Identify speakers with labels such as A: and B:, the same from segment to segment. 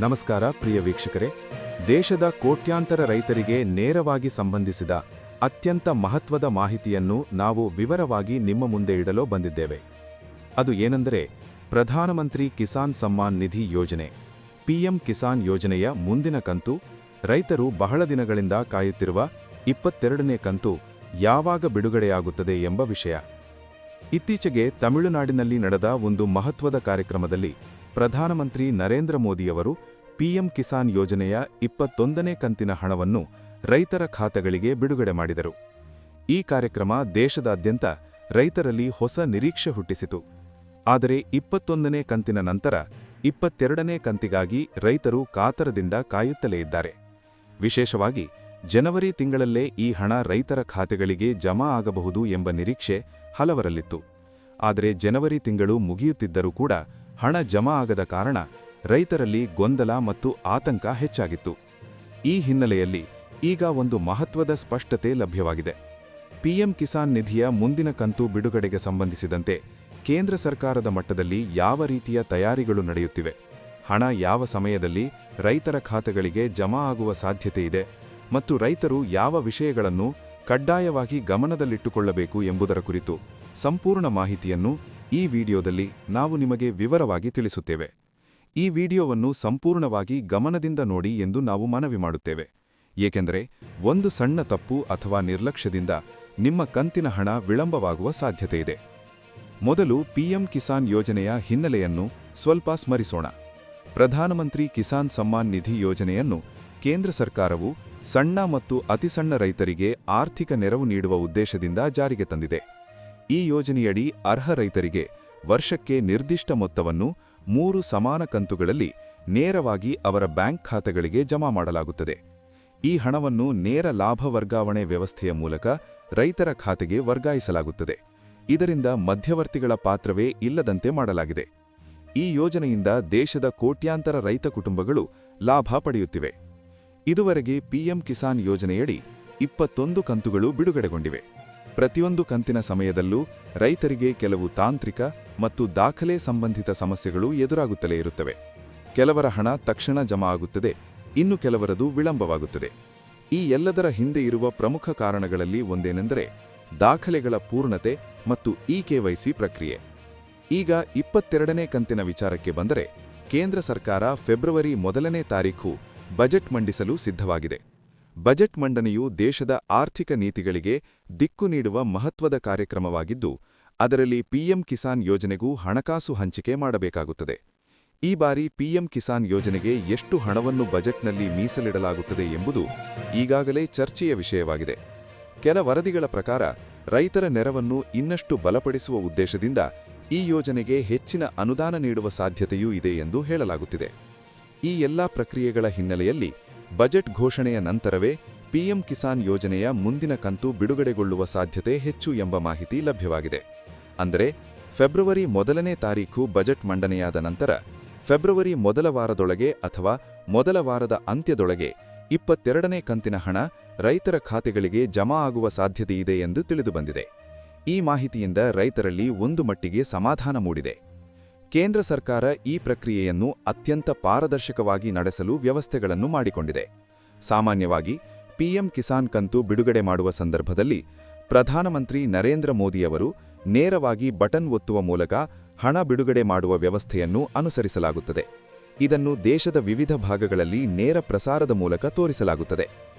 A: ನಮಸ್ಕಾರ ಪ್ರಿಯ ವೀಕ್ಷಕರೇ, ದೇಶದ ಕೋಟ್ಯಾಂತರ ರೈತರಿಗೆ ನೇರವಾಗಿ ಸಂಬಂಧಿಸಿದ ಅತ್ಯಂತ ಮಹತ್ವದ ಮಾಹಿತಿಯನ್ನು ನಾವು ವಿವರವಾಗಿ ನಿಮ್ಮ ಮುಂದೆ ಇಡಲು ಬಂದಿದ್ದೇವೆ. ಅದು ಏನೆಂದರೆ ಪ್ರಧಾನಮಂತ್ರಿ ಕಿಸಾನ್ ಸಮ್ಮಾನ್ ನಿಧಿ ಯೋಜನೆ ಪಿಎಂ ಕಿಸಾನ್ ಯೋಜನೆಯ ಮುಂದಿನ ಕಂತು, ರೈತರು ಬಹಳ ದಿನಗಳಿಂದ ಕಾಯುತ್ತಿರುವ 22ನೇ ಕಂತು ಯಾವಾಗ ಬಿಡುಗಡೆಯಾಗುತ್ತದೆ ಎಂಬ ವಿಷಯ. ಇತ್ತೀಚೆಗೆ ತಮಿಳುನಾಡಿನಲ್ಲಿ ನಡೆದ ಒಂದು ಮಹತ್ವದ ಕಾರ್ಯಕ್ರಮದಲ್ಲಿ ಪ್ರಧಾನಮಂತ್ರಿ ನರೇಂದ್ರ ಮೋದಿಯವರು ಪಿಎಂ ಕಿಸಾನ್ ಯೋಜನೆಯ 21ನೇ ಕಂತಿನ ಹಣವನ್ನು ರೈತರ ಖಾತೆಗಳಿಗೆ ಬಿಡುಗಡೆ ಮಾಡಿದರು. ಈ ಕಾರ್ಯಕ್ರಮ ದೇಶದಾದ್ಯಂತ ರೈತರಲ್ಲಿ ಹೊಸ ನಿರೀಕ್ಷೆ ಹುಟ್ಟಿಸಿತು. ಆದರೆ 21ನೇ ಕಂತಿನ ನಂತರ 22ನೇ ಕಂತಿಗಾಗಿ ರೈತರು ಕಾತರದಿಂದ ಕಾಯುತ್ತಲೇ ಇದ್ದಾರೆ. ವಿಶೇಷವಾಗಿ ಜನವರಿ ತಿಂಗಳಲ್ಲೇ ಈ ಹಣ ರೈತರ ಖಾತೆಗಳಿಗೆ ಜಮಾ ಆಗಬಹುದು ಎಂಬ ನಿರೀಕ್ಷೆ ಹಲವರಲ್ಲಿತ್ತು. ಆದರೆ ಜನವರಿ ತಿಂಗಳು ಮುಗಿಯುತ್ತಿದ್ದರೂ ಕೂಡ ಹಣ ಜಮಾ ಆಗದ ಕಾರಣ ರೈತರಲ್ಲಿ ಗೊಂದಲ ಮತ್ತು ಆತಂಕ ಹೆಚ್ಚಾಗಿತ್ತು. ಈ ಹಿನ್ನೆಲೆಯಲ್ಲಿ ಈಗ ಒಂದು ಮಹತ್ವದ ಸ್ಪಷ್ಟತೆ ಲಭ್ಯವಾಗಿದೆ. ಪಿಎಂ ಕಿಸಾನ್ ನಿಧಿಯ ಮುಂದಿನ ಕಂತು ಬಿಡುಗಡೆಗೆ ಸಂಬಂಧಿಸಿದಂತೆ ಕೇಂದ್ರ ಸರ್ಕಾರದ ಮಟ್ಟದಲ್ಲಿ ಯಾವ ರೀತಿಯ ತಯಾರಿಗಳು ನಡೆಯುತ್ತಿವೆ, ಹಣ ಯಾವ ಸಮಯದಲ್ಲಿ ರೈತರ ಖಾತೆಗಳಿಗೆ ಜಮಾ ಆಗುವ ಸಾಧ್ಯತೆ ಇದೆ ಮತ್ತು ರೈತರು ಯಾವ ವಿಷಯಗಳನ್ನು ಕಡ್ಡಾಯವಾಗಿ ಗಮನದಲ್ಲಿಟ್ಟುಕೊಳ್ಳಬೇಕು ಎಂಬುದರ ಕುರಿತು ಸಂಪೂರ್ಣ ಮಾಹಿತಿಯನ್ನು ಈ ವಿಡಿಯೋದಲ್ಲಿ ನಾವು ನಿಮಗೆ ವಿವರವಾಗಿ ತಿಳಿಸುತ್ತೇವೆ. ಈ ವಿಡಿಯೋವನ್ನು ಸಂಪೂರ್ಣವಾಗಿ ಗಮನದಿಂದ ನೋಡಿ ಎಂದು ನಾವು ಮನವಿ ಮಾಡುತ್ತೇವೆ. ಏಕೆಂದರೆ ಒಂದು ಸಣ್ಣ ತಪ್ಪು ಅಥವಾ ನಿರ್ಲಕ್ಷ್ಯದಿಂದ ನಿಮ್ಮ ಕಂತಿನ ಹಣ ವಿಳಂಬವಾಗುವ ಸಾಧ್ಯತೆಯಿದೆ. ಮೊದಲು ಪಿಎಂ ಕಿಸಾನ್ ಯೋಜನೆಯ ಹಿನ್ನೆಲೆಯನ್ನು ಸ್ವಲ್ಪ ಸ್ಮರಿಸೋಣ. ಪ್ರಧಾನಮಂತ್ರಿ ಕಿಸಾನ್ ಸಮ್ಮಾನ್ ನಿಧಿ ಯೋಜನೆಯನ್ನು ಕೇಂದ್ರ ಸರ್ಕಾರವು ಸಣ್ಣ ಮತ್ತು ಅತಿಸಣ್ಣ ರೈತರಿಗೆ ಆರ್ಥಿಕ ನೆರವು ನೀಡುವ ಉದ್ದೇಶದಿಂದ ಜಾರಿಗೆ ತಂದಿದೆ. ಈ ಯೋಜನೆಯಡಿ ಅರ್ಹ ರೈತರಿಗೆ ವರ್ಷಕ್ಕೆ ನಿರ್ದಿಷ್ಟ ಮೊತ್ತವನ್ನು 3 ಸಮಾನ ಕಂತುಗಳಲ್ಲಿ ನೇರವಾಗಿ ಅವರ ಬ್ಯಾಂಕ್ ಖಾತೆಗಳಿಗೆ ಜಮಾ ಮಾಡಲಾಗುತ್ತದೆ. ಈ ಹಣವನ್ನು ನೇರ ಲಾಭ ವರ್ಗಾವಣೆ ವ್ಯವಸ್ಥೆಯ ಮೂಲಕ ರೈತರ ಖಾತೆಗೆ ವರ್ಗಾಯಿಸಲಾಗುತ್ತದೆ. ಇದರಿಂದ ಮಧ್ಯವರ್ತಿಗಳ ಪಾತ್ರವೇ ಇಲ್ಲದಂತೆ ಮಾಡಲಾಗಿದೆ. ಈ ಯೋಜನೆಯಿಂದ ದೇಶದ ಕೋಟ್ಯಾಂತರ ರೈತ ಕುಟುಂಬಗಳು ಲಾಭ ಪಡೆಯುತ್ತಿವೆ. ಇದುವರೆಗೆ ಪಿಎಂ ಕಿಸಾನ್ ಯೋಜನೆಯಡಿ 21 ಕಂತುಗಳು ಬಿಡುಗಡೆಗೊಂಡಿವೆ. ಪ್ರತಿಯೊಂದು ಕಂತಿನ ಸಮಯದಲ್ಲೂ ರೈತರಿಗೆ ಕೆಲವು ತಾಂತ್ರಿಕ ಮತ್ತು ದಾಖಲೆ ಸಂಬಂಧಿತ ಸಮಸ್ಯೆಗಳು ಎದುರಾಗುತ್ತಲೇ ಇರುತ್ತವೆ. ಕೆಲವರ ಹಣ ತಕ್ಷಣ ಜಮಾ ಆಗುತ್ತದೆ, ಇನ್ನು ಕೆಲವರದು ವಿಳಂಬವಾಗುತ್ತದೆ. ಈ ಎಲ್ಲದರ ಹಿಂದೆ ಇರುವ ಪ್ರಮುಖ ಕಾರಣಗಳಲ್ಲಿ ಒಂದೇನೆಂದರೆ ದಾಖಲೆಗಳ ಪೂರ್ಣತೆ ಮತ್ತು ಇಕೆವೈಸಿ ಪ್ರಕ್ರಿಯೆ. ಈಗ 22ನೇ ಕಂತಿನ ವಿಚಾರಕ್ಕೆ ಬಂದರೆ, ಕೇಂದ್ರ ಸರ್ಕಾರ ಫೆಬ್ರವರಿ 1ನೇ ತಾರೀಖು ಬಜೆಟ್ ಮಂಡಿಸಲು ಸಿದ್ಧವಾಗಿದೆ. ಬಜೆಟ್ ಮಂಡನೆಯು ದೇಶದ ಆರ್ಥಿಕ ನೀತಿಗಳಿಗೆ ದಿಕ್ಕು ನೀಡುವ ಮಹತ್ವದ ಕಾರ್ಯಕ್ರಮವಾಗಿದ್ದು, ಅದರಲ್ಲಿ ಪಿಎಂ ಕಿಸಾನ್ ಯೋಜನೆಗೂ ಹಣಕಾಸು ಹಂಚಿಕೆ ಮಾಡಬೇಕಾಗುತ್ತದೆ. ಈ ಬಾರಿ ಪಿಎಂ ಕಿಸಾನ್ ಯೋಜನೆಗೆ ಎಷ್ಟು ಹಣವನ್ನು ಬಜೆಟ್ನಲ್ಲಿ ಮೀಸಲಿಡಲಾಗುತ್ತದೆ ಎಂಬುದು ಈಗಾಗಲೇ ಚರ್ಚೆಯ ವಿಷಯವಾಗಿದೆ. ಕೆಲ ವರದಿಗಳ ಪ್ರಕಾರ ರೈತರ ನೆರವನ್ನು ಇನ್ನಷ್ಟು ಬಲಪಡಿಸುವ ಉದ್ದೇಶದಿಂದ ಈ ಯೋಜನೆಗೆ ಹೆಚ್ಚಿನ ಅನುದಾನ ನೀಡುವ ಸಾಧ್ಯತೆಯೂ ಇದೆ ಎಂದು ಹೇಳಲಾಗುತ್ತಿದೆ. ಈ ಎಲ್ಲಾ ಪ್ರಕ್ರಿಯೆಗಳ ಹಿನ್ನೆಲೆಯಲ್ಲಿ ಬಜೆಟ್ ಘೋಷಣೆಯ ನಂತರವೇ ಪಿಎಂ ಕಿಸಾನ್ ಯೋಜನೆಯ ಮುಂದಿನ ಕಂತು ಬಿಡುಗಡೆಗೊಳ್ಳುವ ಸಾಧ್ಯತೆ ಹೆಚ್ಚು ಎಂಬ ಮಾಹಿತಿ ಲಭ್ಯವಾಗಿದೆ. ಅಂದರೆ ಫೆಬ್ರವರಿ 1ನೇ ತಾರೀಖು ಬಜೆಟ್ ಮಂಡನೆಯಾದ ನಂತರ ಫೆಬ್ರವರಿ ಮೊದಲ ವಾರದೊಳಗೆ ಅಥವಾ ಮೊದಲ ವಾರದ ಅಂತ್ಯದೊಳಗೆ 22ನೇ ಕಂತಿನ ಹಣ ರೈತರ ಖಾತೆಗಳಿಗೆ ಜಮಾ ಆಗುವ ಸಾಧ್ಯತೆಯಿದೆ ಎಂದು ತಿಳಿದುಬಂದಿದೆ. ಈ ಮಾಹಿತಿಯಿಂದ ರೈತರಲ್ಲಿ ಒಂದು ಮಟ್ಟಿಗೆ ಸಮಾಧಾನ ಮೂಡಿದೆ. ಕೇಂದ್ರ ಸರ್ಕಾರ ಈ ಪ್ರಕ್ರಿಯೆಯನ್ನು ಅತ್ಯಂತ ಪಾರದರ್ಶಕವಾಗಿ ನಡೆಸಲು ವ್ಯವಸ್ಥೆಗಳನ್ನು ಮಾಡಿಕೊಂಡಿದೆ. ಸಾಮಾನ್ಯವಾಗಿ ಪಿಎಂ ಕಿಸಾನ್ ಕಂತು ಬಿಡುಗಡೆ ಮಾಡುವ ಸಂದರ್ಭದಲ್ಲಿ ಪ್ರಧಾನಮಂತ್ರಿ ನರೇಂದ್ರ ಮೋದಿಯವರು ನೇರವಾಗಿ ಬಟನ್ ಒತ್ತುವ ಮೂಲಕ ಹಣ ಬಿಡುಗಡೆ ಮಾಡುವ ವ್ಯವಸ್ಥೆಯನ್ನು ಅನುಸರಿಸಲಾಗುತ್ತದೆ. ಇದನ್ನು ದೇಶದ ವಿವಿಧ ಭಾಗಗಳಲ್ಲಿ ನೇರ ಪ್ರಸಾರದ ಮೂಲಕ ತೋರಿಸಲಾಗುತ್ತದೆ.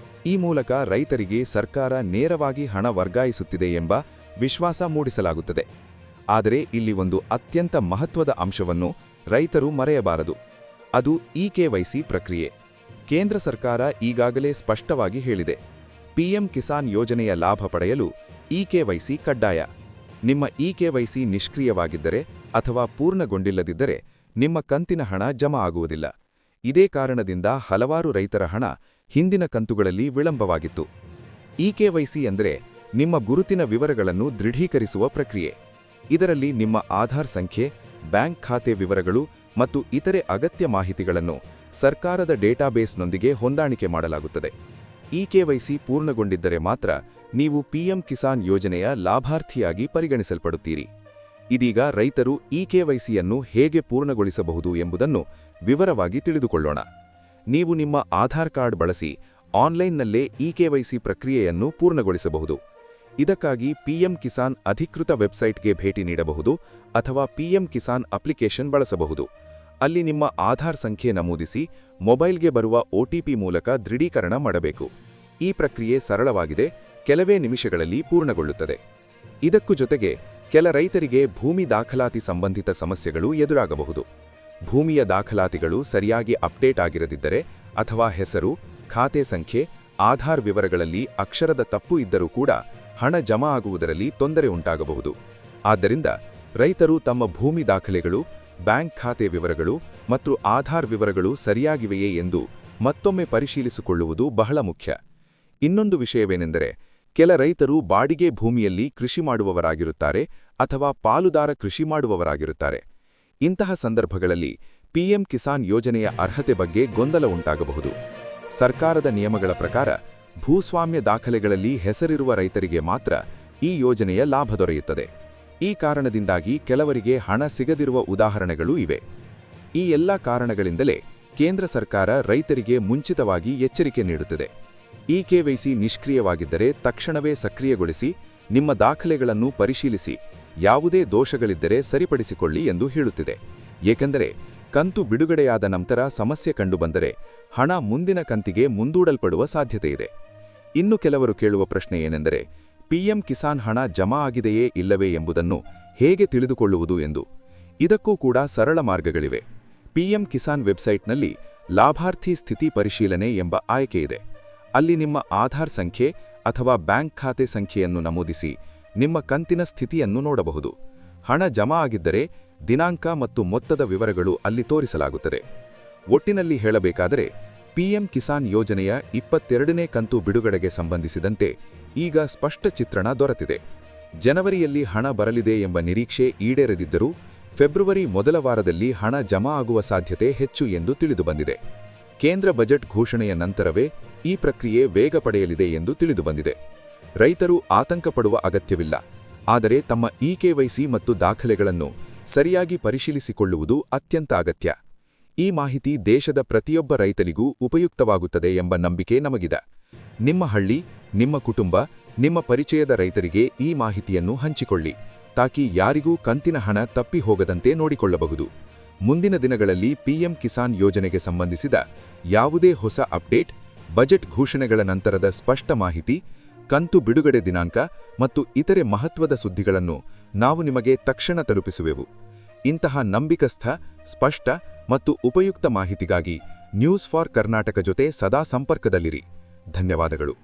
A: ಈ ಮೂಲಕ ರೈತರಿಗೆ ಸರ್ಕಾರ ನೇರವಾಗಿ ಹಣ ವರ್ಗಾಯಿಸುತ್ತಿದೆ ಎಂಬ ವಿಶ್ವಾಸ ಮೂಡಿಸಲಾಗುತ್ತದೆ. ಆದರೆ ಇಲ್ಲಿ ಒಂದು ಅತ್ಯಂತ ಮಹತ್ವದ ಅಂಶವನ್ನು ರೈತರು ಮರೆಯಬಾರದು. ಅದು ಇಕೆವೈಸಿ ಪ್ರಕ್ರಿಯೆ. ಕೇಂದ್ರ ಸರ್ಕಾರ ಈಗಾಗಲೇ ಸ್ಪಷ್ಟವಾಗಿ ಹೇಳಿದೆ, ಪಿಎಂ ಕಿಸಾನ್ ಯೋಜನೆಯ ಲಾಭ ಪಡೆಯಲು ಇಕೆವೈಸಿ ಕಡ್ಡಾಯ. ನಿಮ್ಮ ಇಕೆವೈಸಿ ನಿಷ್ಕ್ರಿಯವಾಗಿದ್ದರೆ ಅಥವಾ ಪೂರ್ಣಗೊಂಡಿಲ್ಲದಿದ್ದರೆ ನಿಮ್ಮ ಕಂತಿನ ಹಣ ಜಮಾ ಆಗುವುದಿಲ್ಲ. ಇದೇ ಕಾರಣದಿಂದ ಹಲವಾರು ರೈತರ ಹಣ ಹಿಂದಿನ ಕಂತುಗಳಲ್ಲಿ ವಿಳಂಬವಾಗಿತ್ತು. ಇಕೆವೈಸಿ ಎಂದರೆ ನಿಮ್ಮ ಗುರುತಿನ ವಿವರಗಳನ್ನು ದೃಢೀಕರಿಸುವ ಪ್ರಕ್ರಿಯೆ. ಇದರಲ್ಲಿ ನಿಮ್ಮ ಆಧಾರ್ ಸಂಖ್ಯೆ, ಬ್ಯಾಂಕ್ ಖಾತೆ ವಿವರಗಳು ಮತ್ತು ಇತರೆ ಅಗತ್ಯ ಮಾಹಿತಿಗಳನ್ನು ಸರ್ಕಾರದ ಡೇಟಾಬೇಸ್ನೊಂದಿಗೆ ಹೊಂದಾಣಿಕೆ ಮಾಡಲಾಗುತ್ತದೆ. ಇಕೆವೈಸಿ ಪೂರ್ಣಗೊಂಡಿದ್ದರೆ ಮಾತ್ರ ನೀವು ಪಿಎಂ ಕಿಸಾನ್ ಯೋಜನೆಯ ಲಾಭಾರ್ಥಿಯಾಗಿ ಪರಿಗಣಿಸಲ್ಪಡುತ್ತೀರಿ. ಇದೀಗ ರೈತರು ಇಕೆವೈಸಿಯನ್ನು ಹೇಗೆ ಪೂರ್ಣಗೊಳಿಸಬಹುದು ಎಂಬುದನ್ನು ವಿವರವಾಗಿ ತಿಳಿದುಕೊಳ್ಳೋಣ. ನೀವು ನಿಮ್ಮ ಆಧಾರ್ ಕಾರ್ಡ್ ಬಳಸಿ ಆನ್ಲೈನ್ನಲ್ಲೇ ಇಕೆವೈಸಿ ಪ್ರಕ್ರಿಯೆಯನ್ನು ಪೂರ್ಣಗೊಳಿಸಬಹುದು. ಇದಕ್ಕಾಗಿ ಪಿಎಂ ಕಿಸಾನ್ ಅಧಿಕೃತ ವೆಬ್ಸೈಟ್ಗೆ ಭೇಟಿ ನೀಡಬಹುದು ಅಥವಾ ಪಿಎಂ ಕಿಸಾನ್ ಅಪ್ಲಿಕೇಶನ್ ಬಳಸಬಹುದು. ಅಲ್ಲಿ ನಿಮ್ಮ ಆಧಾರ್ ಸಂಖ್ಯೆ ನಮೂದಿಸಿ ಮೊಬೈಲ್ಗೆ ಬರುವ ಒಟಿಪಿ ಮೂಲಕ ದೃಢೀಕರಣ ಮಾಡಬೇಕು. ಈ ಪ್ರಕ್ರಿಯೆ ಸರಳವಾಗಿದೆ, ಕೆಲವೇ ನಿಮಿಷಗಳಲ್ಲಿ ಪೂರ್ಣಗೊಳ್ಳುತ್ತದೆ. ಇದಕ್ಕೂ ಜೊತೆಗೆ ಕೆಲ ರೈತರಿಗೆ ಭೂಮಿ ದಾಖಲಾತಿ ಸಂಬಂಧಿತ ಸಮಸ್ಯೆಗಳು ಎದುರಾಗಬಹುದು. ಭೂಮಿಯ ದಾಖಲಾತಿಗಳು ಸರಿಯಾಗಿ ಅಪ್ಡೇಟ್ ಆಗಿರದಿದ್ದರೆ ಅಥವಾ ಹೆಸರು, ಖಾತೆ ಸಂಖ್ಯೆ, ಆಧಾರ್ ವಿವರಗಳಲ್ಲಿ ಅಕ್ಷರದ ತಪ್ಪು ಇದ್ದರೂ ಕೂಡ ಹಣ ಜಮಾ ಆಗುವುದರಲ್ಲಿ ತೊಂದರೆ ಉಂಟಾಗಬಹುದು. ಆದ್ದರಿಂದ ರೈತರು ತಮ್ಮ ಭೂಮಿ ದಾಖಲೆಗಳು, ಬ್ಯಾಂಕ್ ಖಾತೆ ವಿವರಗಳು ಮತ್ತು ಆಧಾರ್ ವಿವರಗಳು ಸರಿಯಾಗಿವೆಯೇ ಎಂದು ಮತ್ತೊಮ್ಮೆ ಪರಿಶೀಲಿಸಿಕೊಳ್ಳುವುದು ಬಹಳ ಮುಖ್ಯ. ಇನ್ನೊಂದು ವಿಷಯವೇನೆಂದರೆ, ಕೆಲ ರೈತರು ಬಾಡಿಗೆ ಭೂಮಿಯಲ್ಲಿ ಕೃಷಿ ಮಾಡುವವರಾಗಿರುತ್ತಾರೆ ಅಥವಾ ಪಾಲುದಾರ ಕೃಷಿ ಮಾಡುವವರಾಗಿರುತ್ತಾರೆ. ಇಂತಹ ಸಂದರ್ಭಗಳಲ್ಲಿ ಪಿಎಂ ಕಿಸಾನ್ ಯೋಜನೆಯ ಅರ್ಹತೆ ಬಗ್ಗೆ ಗೊಂದಲ ಉಂಟಾಗಬಹುದು. ಸರ್ಕಾರದ ನಿಯಮಗಳ ಪ್ರಕಾರ ಭೂಸ್ವಾಮ್ಯ ದಾಖಲೆಗಳಲ್ಲಿ ಹೆಸರಿರುವ ರೈತರಿಗೆ ಮಾತ್ರ ಈ ಯೋಜನೆಯ ಲಾಭ ದೊರೆಯುತ್ತದೆ. ಈ ಕಾರಣದಿಂದಾಗಿ ಕೆಲವರಿಗೆ ಹಣ ಸಿಗದಿರುವ ಉದಾಹರಣೆಗಳೂ ಇವೆ. ಈ ಎಲ್ಲ ಕಾರಣಗಳಿಂದಲೇ ಕೇಂದ್ರ ಸರ್ಕಾರ ರೈತರಿಗೆ ಮುಂಚಿತವಾಗಿ ಎಚ್ಚರಿಕೆ ನೀಡುತ್ತದೆ. ಇಕೆವೈಸಿ ನಿಷ್ಕ್ರಿಯವಾಗಿದ್ದರೆ ತಕ್ಷಣವೇ ಸಕ್ರಿಯಗೊಳಿಸಿ, ನಿಮ್ಮ ದಾಖಲೆಗಳನ್ನು ಪರಿಶೀಲಿಸಿ, ಯಾವುದೇ ದೋಷಗಳಿದ್ದರೆ ಸರಿಪಡಿಸಿಕೊಳ್ಳಿ ಎಂದು ಹೇಳುತ್ತಿದೆ. ಏಕೆಂದರೆ ಕಂತು ಬಿಡುಗಡೆಯಾದ ನಂತರ ಸಮಸ್ಯೆ ಕಂಡುಬಂದರೆ ಹಣ ಮುಂದಿನ ಕಂತಿಗೆ ಮುಂದೂಡಲ್ಪಡುವ ಸಾಧ್ಯತೆಯಿದೆ. ಇನ್ನು ಕೆಲವರು ಕೇಳುವ ಪ್ರಶ್ನೆ ಏನೆಂದರೆ, ಪಿಎಂ ಕಿಸಾನ್ ಹಣ ಜಮಾ ಆಗಿದೆಯೇ ಇಲ್ಲವೇ ಎಂಬುದನ್ನು ಹೇಗೆ ತಿಳಿದುಕೊಳ್ಳುವುದು ಎಂದು. ಇದಕ್ಕೂ ಕೂಡ ಸರಳ ಮಾರ್ಗಗಳಿವೆ. ಪಿಎಂ ಕಿಸಾನ್ ವೆಬ್ಸೈಟ್ನಲ್ಲಿ ಲಾಭಾರ್ಥಿ ಸ್ಥಿತಿ ಪರಿಶೀಲನೆ ಎಂಬ ಆಯ್ಕೆ ಇದೆ. ಅಲ್ಲಿ ನಿಮ್ಮ ಆಧಾರ್ ಸಂಖ್ಯೆ ಅಥವಾ ಬ್ಯಾಂಕ್ ಖಾತೆ ಸಂಖ್ಯೆಯನ್ನು ನಮೂದಿಸಿ ನಿಮ್ಮ ಕಂತಿನ ಸ್ಥಿತಿಯನ್ನು ನೋಡಬಹುದು. ಹಣ ಜಮಾ ಆಗಿದ್ದರೆ ದಿನಾಂಕ ಮತ್ತು ಮೊತ್ತದ ವಿವರಗಳು ಅಲ್ಲಿ ತೋರಿಸಲಾಗುತ್ತದೆ. ಒಟ್ಟಿನಲ್ಲಿ ಹೇಳಬೇಕಾದರೆ, ಪಿಎಂ ಕಿಸಾನ್ ಯೋಜನೆಯ 22ನೇ ಕಂತು ಬಿಡುಗಡೆಗೆ ಸಂಬಂಧಿಸಿದಂತೆ ಈಗ ಸ್ಪಷ್ಟ ಚಿತ್ರಣ ದೊರೆತಿದೆ. ಜನವರಿಯಲ್ಲಿ ಹಣ ಬರಲಿದೆ ಎಂಬ ನಿರೀಕ್ಷೆ ಈಡೇರದಿದ್ದರೂ ಫೆಬ್ರವರಿ ಮೊದಲ ವಾರದಲ್ಲಿ ಹಣ ಜಮಾ ಆಗುವ ಸಾಧ್ಯತೆ ಹೆಚ್ಚು ಎಂದು ತಿಳಿದುಬಂದಿದೆ. ಕೇಂದ್ರ ಬಜೆಟ್ ಘೋಷಣೆಯ ನಂತರವೇ ಈ ಪ್ರಕ್ರಿಯೆ ವೇಗ ಪಡೆಯಲಿದೆ ಎಂದು ತಿಳಿದುಬಂದಿದೆ. ರೈತರು ಆತಂಕ ಪಡುವ ಅಗತ್ಯವಿಲ್ಲ. ಆದರೆ ತಮ್ಮ ಇಕೆವೈಸಿ ಮತ್ತು ದಾಖಲೆಗಳನ್ನು ಸರಿಯಾಗಿ ಪರಿಶೀಲಿಸಿಕೊಳ್ಳುವುದು ಅತ್ಯಂತ ಅಗತ್ಯ. ಈ ಮಾಹಿತಿ ದೇಶದ ಪ್ರತಿಯೊಬ್ಬ ರೈತರಿಗೂ ಉಪಯುಕ್ತವಾಗುತ್ತದೆ ಎಂಬ ನಂಬಿಕೆ ನಮಗಿದೆ. ನಿಮ್ಮ ಹಳ್ಳಿ, ನಿಮ್ಮ ಕುಟುಂಬ, ನಿಮ್ಮ ಪರಿಚಯದ ರೈತರಿಗೆ ಈ ಮಾಹಿತಿಯನ್ನು ಹಂಚಿಕೊಳ್ಳಿ, ತಾಕಿ ಯಾರಿಗೂ ಕಂತಿನ ಹಣ ತಪ್ಪಿ ಹೋಗದಂತೆ ನೋಡಿಕೊಳ್ಳಬಹುದು. ಮುಂದಿನ ದಿನಗಳಲ್ಲಿ ಪಿಎಂ ಕಿಸಾನ್ ಯೋಜನೆಗೆ ಸಂಬಂಧಿಸಿದ ಯಾವುದೇ ಹೊಸ ಅಪ್ಡೇಟ್, ಬಜೆಟ್ ಘೋಷಣೆಗಳ ನಂತರದ ಸ್ಪಷ್ಟ ಮಾಹಿತಿ, ಕಂತು ಬಿಡುಗಡೆ ದಿನಾಂಕ ಮತ್ತು ಇತರೆ ಮಹತ್ವದ ಸುದ್ದಿಗಳನ್ನು ನಾವು ನಿಮಗೆ ತಕ್ಷಣ ತಲುಪಿಸುವೆವು. ಇಂತಹ ನಂಬಿಕಸ್ಥ, ಸ್ಪಷ್ಟ ಮತ್ತು ಉಪಯುಕ್ತ ಮಾಹಿತಿಗಾಗಿ ನ್ಯೂಸ್ ಫಾರ್ ಕರ್ನಾಟಕ ಜೊತೆ ಸದಾ ಸಂಪರ್ಕದಲ್ಲಿರಿ. ಧನ್ಯವಾದಗಳು.